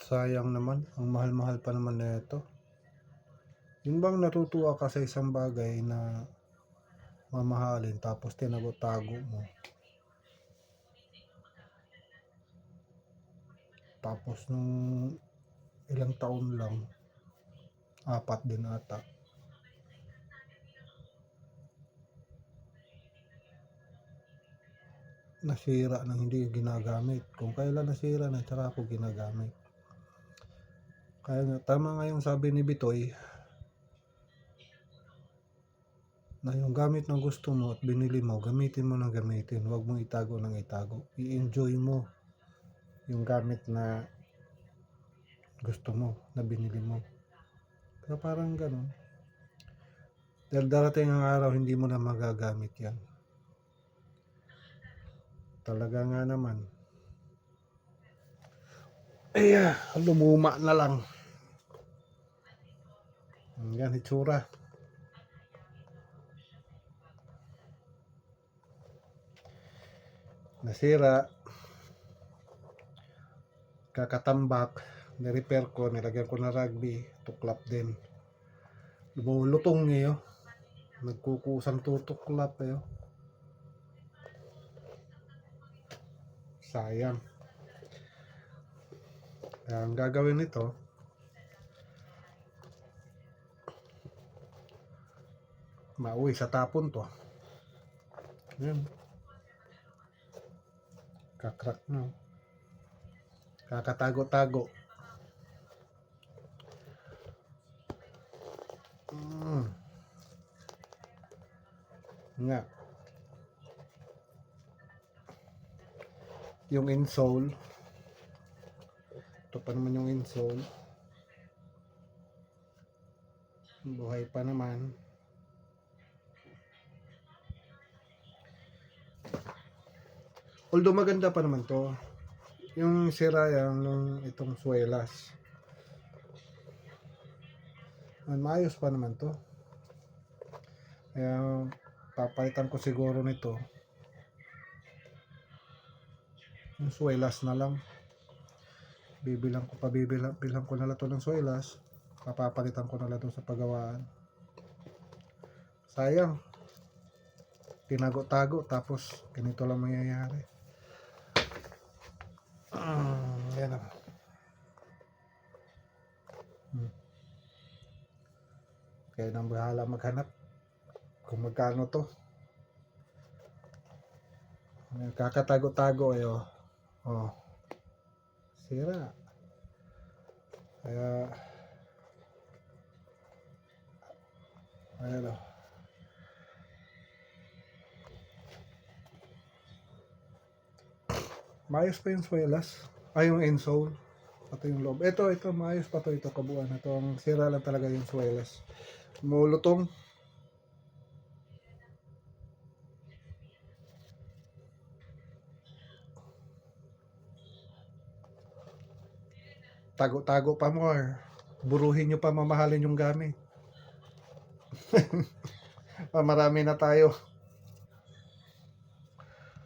Sayang naman, ang mahal-mahal pa naman na ito. Yun bang natutuwa ka sa isang bagay na mamahalin tapos tinago-tago mo. Tapos nung ilang taon lang, 4 din ata, nasira nang hindi ginagamit. Kung kailan nasira na, tsaka ako ginagamit. Kaya nga, tama nga yung sabi ni Bitoy, na yung gamit na gusto mo at binili mo, gamitin mo ng gamitin. Huwag mong itago ng itago. I-enjoy mo yung gamit na gusto mo, na binili mo. Pero parang ganun. Dahil darating ang araw, hindi mo na magagamit yan. Talaga nga naman. Lumuma na lang. Yan, itsura. Nasira. Kakatambak. Nirepair ko. Nilagyan ko na rugby. Tuklap din. Lumulutong ngayon. Nagkukusang tutuklap eh. Sayang. Kaya ang gagawin nito, mauwi sa tapon to. Yan. Kakrak na. Kakatago-tago. Nga. Yung insole. Ito pa naman yung insole. Buhay pa naman. Although maganda pa naman to. Yung sira yung itong swelas. Maayos pa naman to. Kaya papalitan ko siguro nito. Yung swelas na lang. Bibilang ko na lang to ng swelas. Papapalitan ko na lang to sa paggawaan. Sayang. Tinago-tago tapos ganito lang mangyayari. Yan na. Kaya nang bahala maghanap kung magkano to. Kakatago-tago eh oh. Oh. Sira. Kaya ayan oh. Maayos pa yung swelas. Ay, yung insole. Pati yung loob. Ito, maayos pa to. Ito, kabuuan na to. Ang sira lang talaga yung swelas. Mulutong. Tago-tago pa more. Buruhin nyo pa mamahalin yung gamit. Marami na tayo.